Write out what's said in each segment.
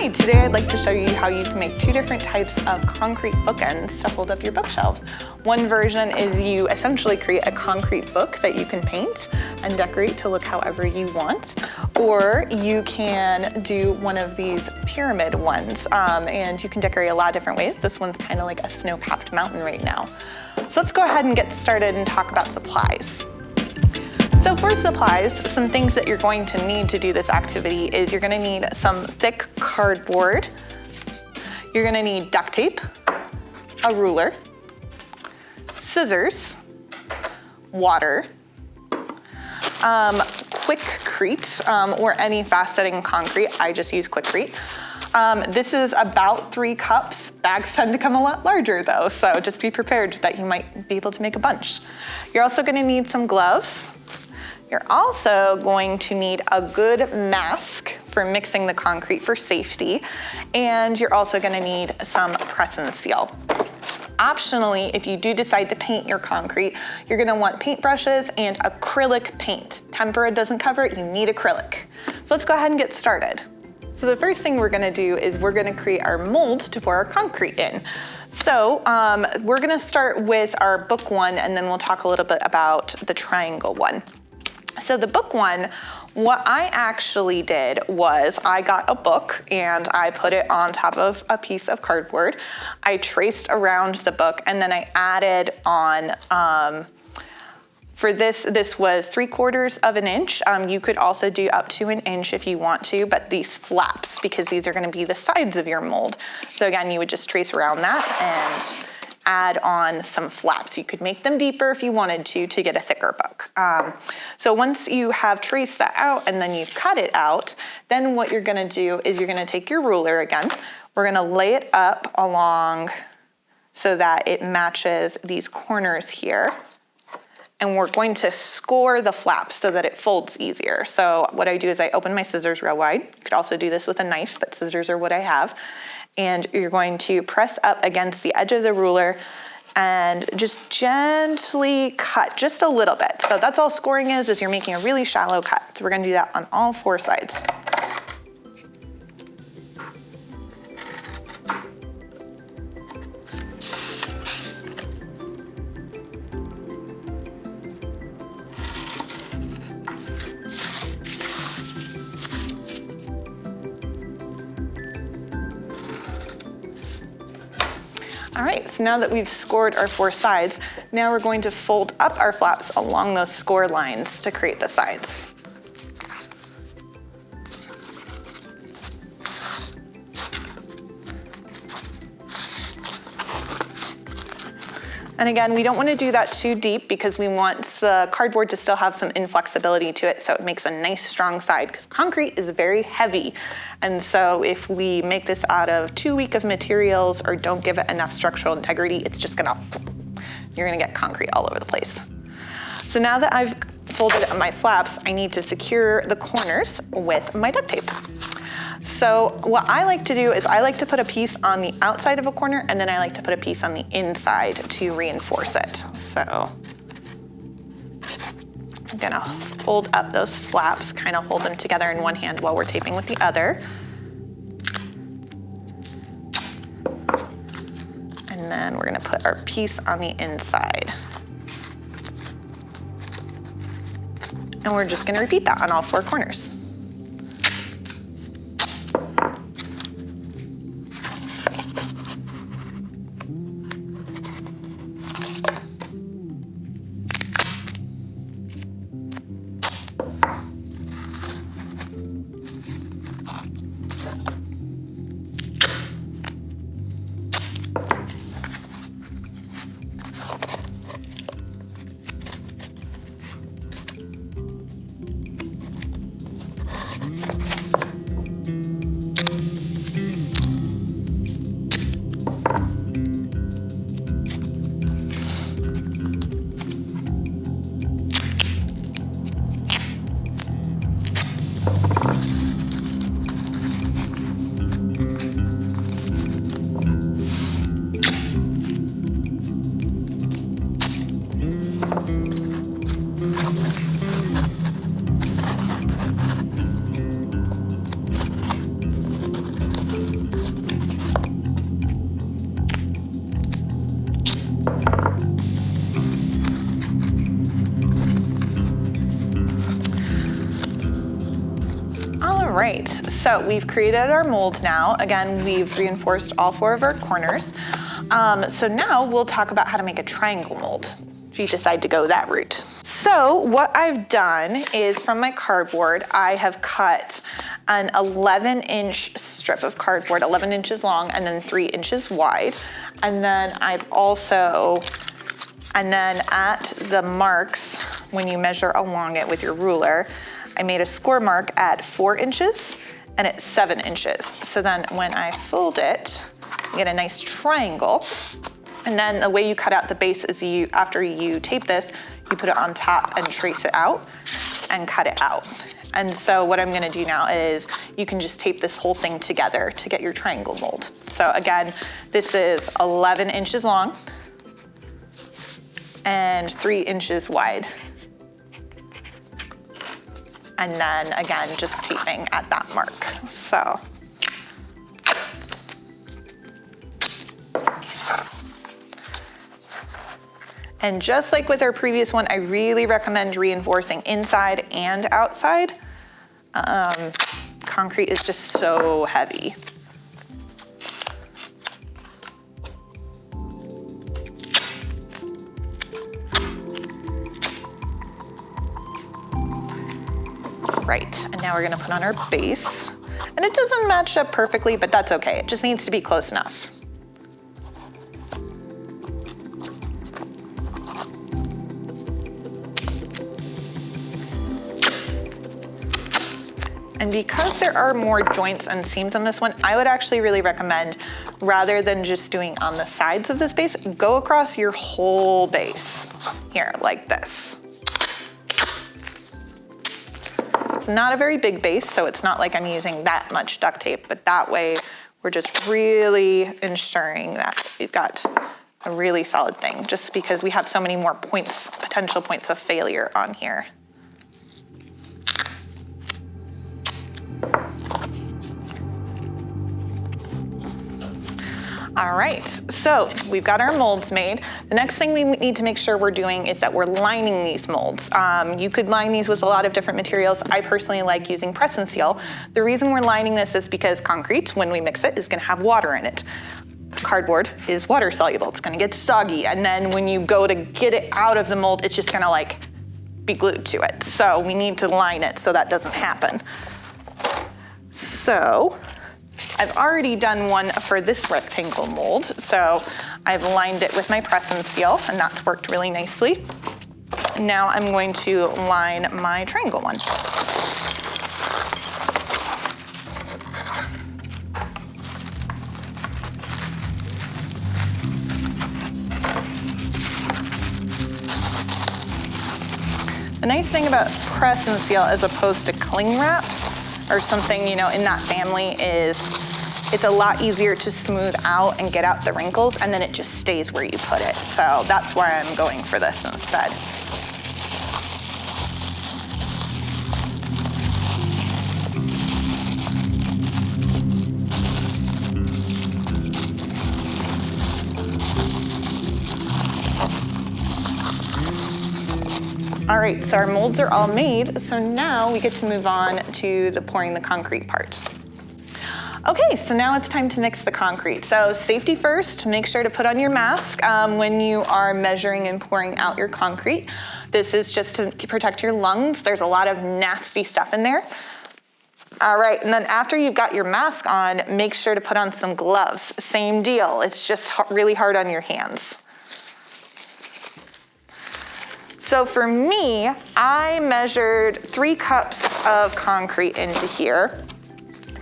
Hi, today I'd like to show you how you can make two different types of concrete bookends to hold up your bookshelves. One version is you essentially create a concrete book that you can paint and decorate to look however you want, or you can do one of these pyramid ones, and you can decorate a lot of different ways. This one's kind of like a snow-capped mountain right now. So let's go ahead and get started and talk about supplies. So for supplies, some things that you're going to need to do this activity is you're gonna need some thick cardboard, you're gonna need duct tape, a ruler, scissors, water, Quikrete, or any fast-setting concrete. I just use Quikrete. This is about 3 cups. Bags tend to come a lot larger though, so just be prepared that you might be able to make a bunch. You're also gonna need some gloves. You're also going to need a good mask for mixing the concrete for safety, and you're also gonna need some press and seal. Optionally, if you do decide to paint your concrete, you're gonna want paintbrushes and acrylic paint. Tempera doesn't cover it, you need acrylic. So let's go ahead and get started. So the first thing we're gonna do is we're gonna create our mold to pour our concrete in. So we're gonna start with our book one, and then we'll talk a little bit about the triangle one. So the book one, what I actually did was I got a book and I put it on top of a piece of cardboard. I traced around the book and then I added on, for this was 3/4 of an inch. You could also do up to an inch if you want to, but these flaps, because these are gonna be the sides of your mold. So again, you would just trace around that and add on some flaps. You could make them deeper if you wanted to get a thicker book. So once you have traced that out and then you've cut it out, then what you're gonna do is you're gonna take your ruler again. We're gonna lay it up along so that it matches these corners here. And we're going to score the flaps so that it folds easier. So what I do is I open my scissors real wide. You could also do this with a knife, but scissors are what I have. And you're going to press up against the edge of the ruler and just gently cut just a little bit. So that's all scoring is you're making a really shallow cut. So we're gonna do that on all 4 sides. All right, so now that we've scored our 4 sides, now we're going to fold up our flaps along those score lines to create the sides. And again, we don't want to do that too deep because we want the cardboard to still have some inflexibility to it so it makes a nice strong side, because concrete is very heavy. And so if we make this out of too weak of materials or don't give it enough structural integrity, it's just you're gonna get concrete all over the place. So now that I've folded up my flaps, I need to secure the corners with my duct tape. So what I like to do is I like to put a piece on the outside of a corner and then I like to put a piece on the inside to reinforce it. So I'm gonna fold up those flaps, kind of hold them together in one hand while we're taping with the other. And then we're gonna put our piece on the inside. And we're just gonna repeat that on all 4 corners. All right, so we've created our mold now. Again, we've reinforced all 4 of our corners. So now we'll talk about how to make a triangle mold, if you decide to go that route. So what I've done is from my cardboard, I have cut an 11-inch strip of cardboard, 11 inches long and then 3 inches wide. And then at the marks, when you measure along it with your ruler, I made a score mark at 4 inches and at 7 inches. So then when I fold it, you get a nice triangle. And then the way you cut out the base is after you tape this, you put it on top and trace it out and cut it out. And so what I'm gonna do now is you can just tape this whole thing together to get your triangle mold. So again, this is 11 inches long and 3 inches wide. And then again, just taping at that mark, so. And just like with our previous one, I really recommend reinforcing inside and outside. Concrete is just so heavy. Right, and now we're gonna put on our base. And it doesn't match up perfectly, but that's okay. It just needs to be close enough. And because there are more joints and seams on this one, I would actually really recommend, rather than just doing on the sides of this base, go across your whole base here, like this. It's not a very big base, so it's not like I'm using that much duct tape, but that way we're just really ensuring that we've got a really solid thing, just because we have so many more points, potential points of failure on here. All right, so we've got our molds made. The next thing we need to make sure we're doing is that we're lining these molds. You could line these with a lot of different materials. I personally like using press and seal. The reason we're lining this is because concrete, when we mix it, is gonna have water in it. Cardboard is water soluble, it's gonna get soggy, and then when you go to get it out of the mold, it's just gonna like be glued to it. So we need to line it so that doesn't happen. So I've already done one for this rectangle mold, so I've lined it with my press and seal, and that's worked really nicely. Now I'm going to line my triangle one. The nice thing about press and seal as opposed to cling wrap or something, you know, in that family is it's a lot easier to smooth out and get out the wrinkles, and then it just stays where you put it. So that's why I'm going for this instead. All right, so our molds are all made, so now we get to move on to the pouring the concrete part. Okay, so now it's time to mix the concrete. So safety first, make sure to put on your mask when you are measuring and pouring out your concrete. This is just to protect your lungs. There's a lot of nasty stuff in there. All right, and then after you've got your mask on, make sure to put on some gloves. Same deal, it's just really hard on your hands. So for me, I measured 3 cups of concrete into here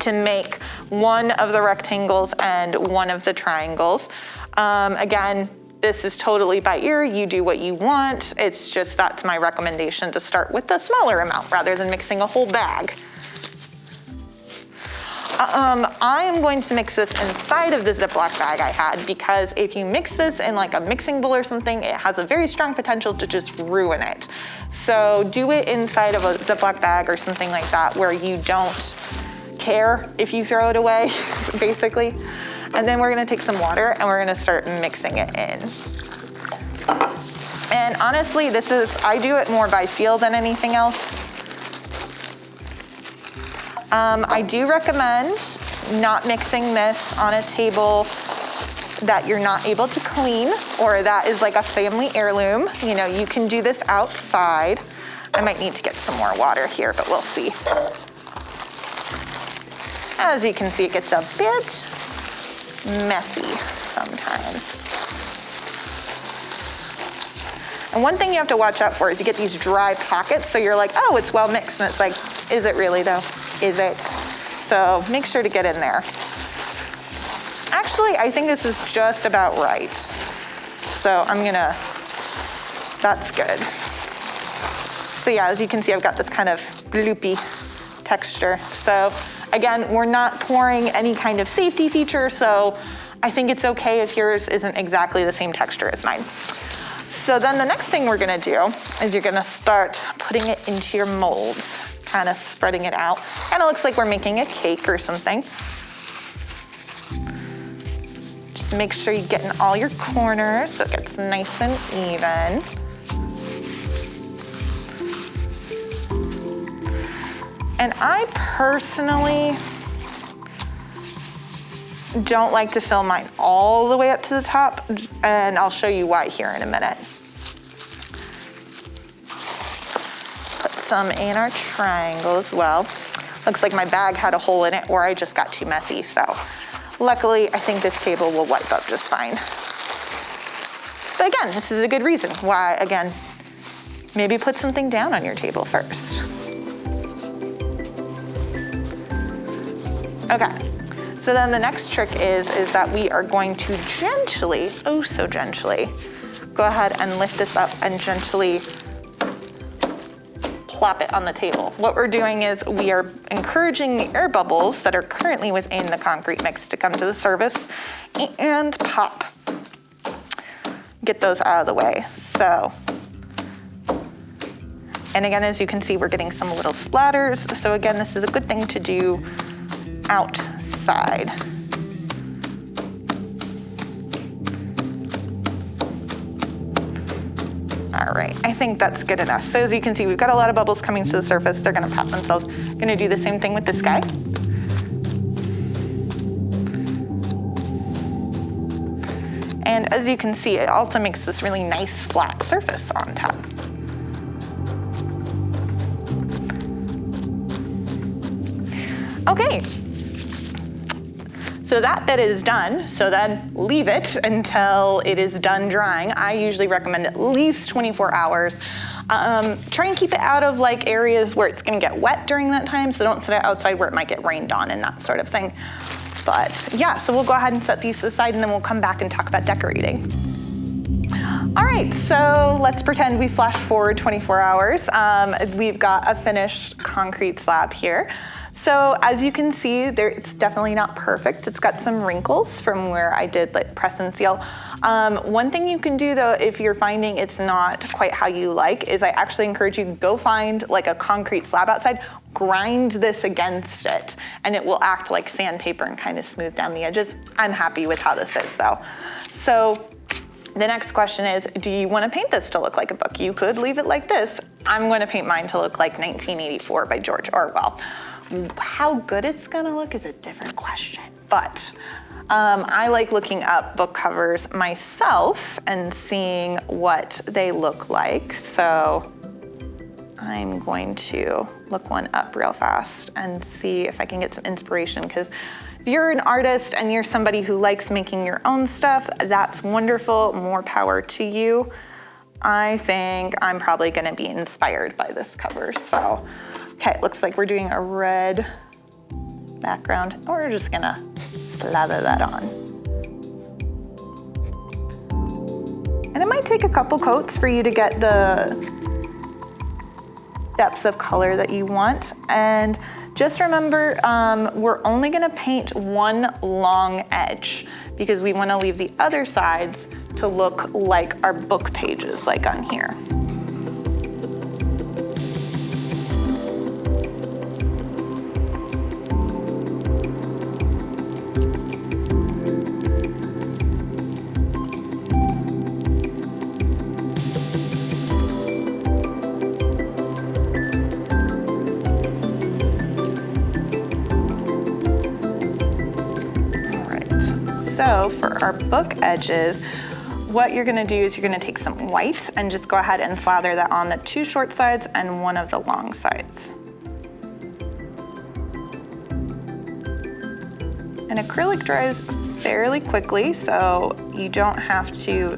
to make one of the rectangles and one of the triangles. Again, this is totally by ear. You do what you want. It's just that's my recommendation, to start with the smaller amount rather than mixing a whole bag. I am going to mix this inside of the Ziploc bag I had, because if you mix this in like a mixing bowl or something, it has a very strong potential to just ruin it. So do it inside of a Ziploc bag or something like that, where you don't care if you throw it away, basically. And then we're gonna take some water and we're gonna start mixing it in. And honestly, I do it more by feel than anything else. I do recommend not mixing this on a table that you're not able to clean or that is like a family heirloom. You know, you can do this outside. I might need to get some more water here, but we'll see. As you can see, it gets a bit messy sometimes. And one thing you have to watch out for is you get these dry packets, so you're like, oh, it's well mixed, and it's like, is it really though? Is it? So make sure to get in there. Actually, I think this is just about right. So that's good. So yeah, as you can see, I've got this kind of gloopy texture. So again, we're not pouring any kind of safety feature, so I think it's okay if yours isn't exactly the same texture as mine. So then the next thing we're gonna do is you're gonna start putting it into your molds, kind of spreading it out. Kind of looks like we're making a cake or something. Just make sure you get in all your corners so it gets nice and even. And I personally don't like to fill mine all the way up to the top, and I'll show you why here in a minute. Put some in our triangle as well. Looks like my bag had a hole in it, or I just got too messy, so luckily I think this table will wipe up just fine. But again, this is a good reason why, again, maybe put something down on your table first. Okay. So then the next trick is that we are going to gently, oh so gently, go ahead and lift this up and gently plop it on the table. What we're doing is we are encouraging the air bubbles that are currently within the concrete mix to come to the surface and pop. Get those out of the way. So, and again, as you can see, we're getting some little splatters. So again, this is a good thing to do outside. All right, I think that's good enough. So as you can see, we've got a lot of bubbles coming to the surface. They're gonna pop themselves. Gonna do the same thing with this guy. And as you can see, it also makes this really nice flat surface on top. Okay. So that bit is done, so then leave it until it is done drying. I usually recommend at least 24 hours. Try and keep it out of like areas where it's gonna get wet during that time, so don't set it outside where it might get rained on and that sort of thing. But yeah, so we'll go ahead and set these aside and then we'll come back and talk about decorating. All right, so let's pretend we flash forward 24 hours. We've got a finished concrete slab here. So as you can see, it's definitely not perfect. It's got some wrinkles from where I did like press and seal. One thing you can do though, if you're finding it's not quite how you like, is I actually encourage you to go find like a concrete slab outside, grind this against it, and it will act like sandpaper and kind of smooth down the edges. I'm happy with how this is though. So the next question is, do you want to paint this to look like a book? You could leave it like this. I'm going to paint mine to look like 1984 by George Orwell. How good it's gonna look is a different question, but I like looking up book covers myself and seeing what they look like. So I'm going to look one up real fast and see if I can get some inspiration, because if you're an artist and you're somebody who likes making your own stuff, that's wonderful, more power to you. I think I'm probably gonna be inspired by this cover, so. Okay, it looks like we're doing a red background, and we're just gonna slather that on. And it might take a couple coats for you to get the depths of color that you want. And just remember, we're only gonna paint one long edge because we wanna leave the other sides to look like our book pages, like on here. So for our book edges, what you're gonna do is you're gonna take some white and just go ahead and slather that on the 2 short sides and 1 of the long sides. And acrylic dries fairly quickly, so you don't have to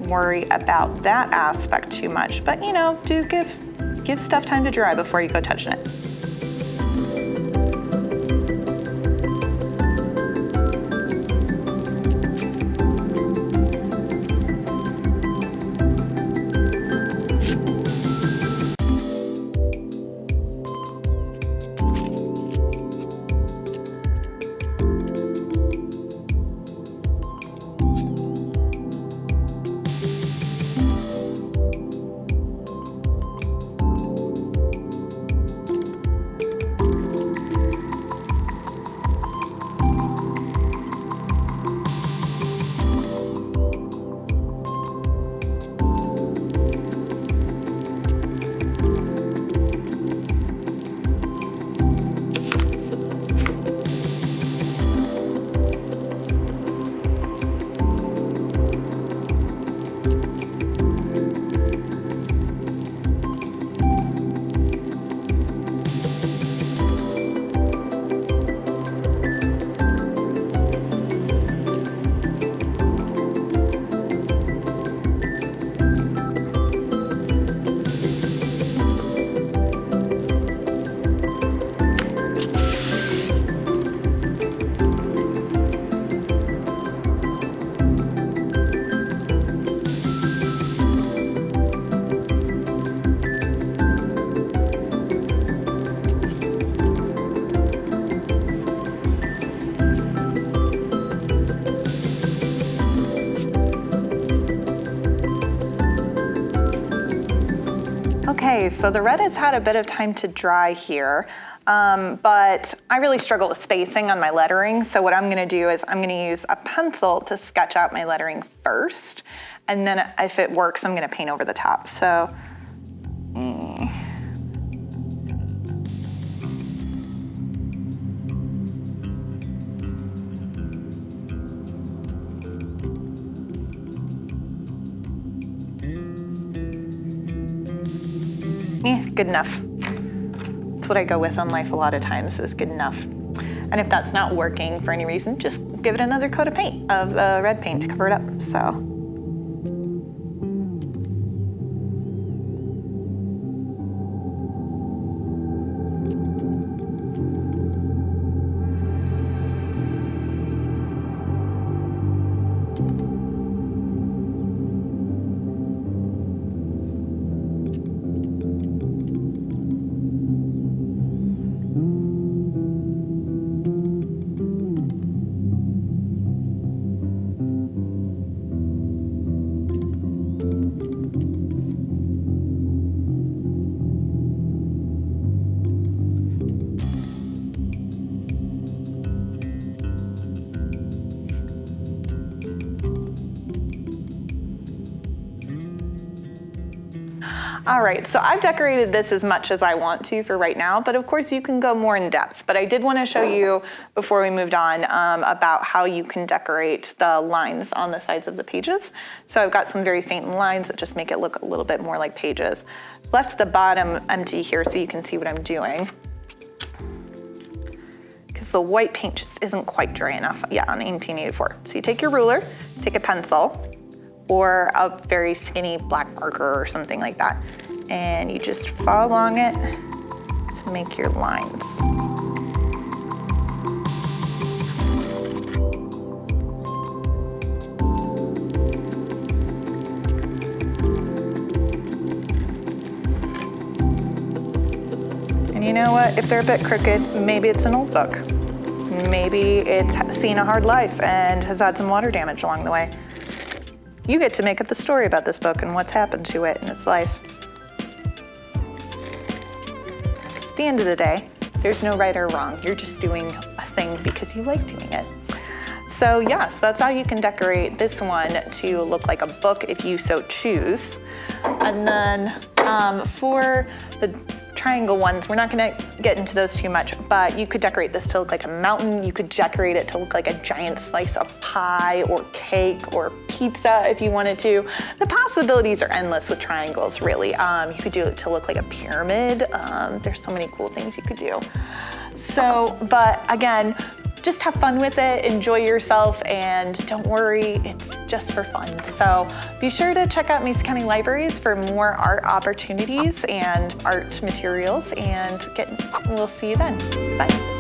worry about that aspect too much, but you know, do give stuff time to dry before you go touching it. Okay, so the red has had a bit of time to dry here, but I really struggle with spacing on my lettering. So what I'm gonna do is I'm gonna use a pencil to sketch out my lettering first, and then if it works, I'm gonna paint over the top. So, good enough. That's what I go with on life a lot of times, is good enough. And if that's not working for any reason, just give it another coat of paint, of the red paint, to cover it up, so. All right, so I've decorated this as much as I want to for right now, but of course you can go more in depth. But I did want to show you, before we moved on, about how you can decorate the lines on the sides of the pages. So I've got some very faint lines that just make it look a little bit more like pages. Left the bottom empty here so you can see what I'm doing, because the white paint just isn't quite dry enough yet on 1884. So you take your ruler, take a pencil, or a very skinny black marker or something like that, and you just follow along it to make your lines. And you know what, if they're a bit crooked, maybe it's an old book. Maybe it's seen a hard life and has had some water damage along the way. You get to make up the story about this book and what's happened to it in its life. At the end of the day, there's no right or wrong. You're just doing a thing because you like doing it. So yes, that's how you can decorate this one to look like a book if you so choose. And then for the triangle ones. We're not gonna get into those too much, but you could decorate this to look like a mountain. You could decorate it to look like a giant slice of pie or cake or pizza if you wanted to. The possibilities are endless with triangles, really. You could do it to look like a pyramid. There's so many cool things you could do. So, but again, just have fun with it, enjoy yourself, and don't worry, it's just for fun. So be sure to check out Mesa County Libraries for more art opportunities and art materials, and we'll see you then. Bye.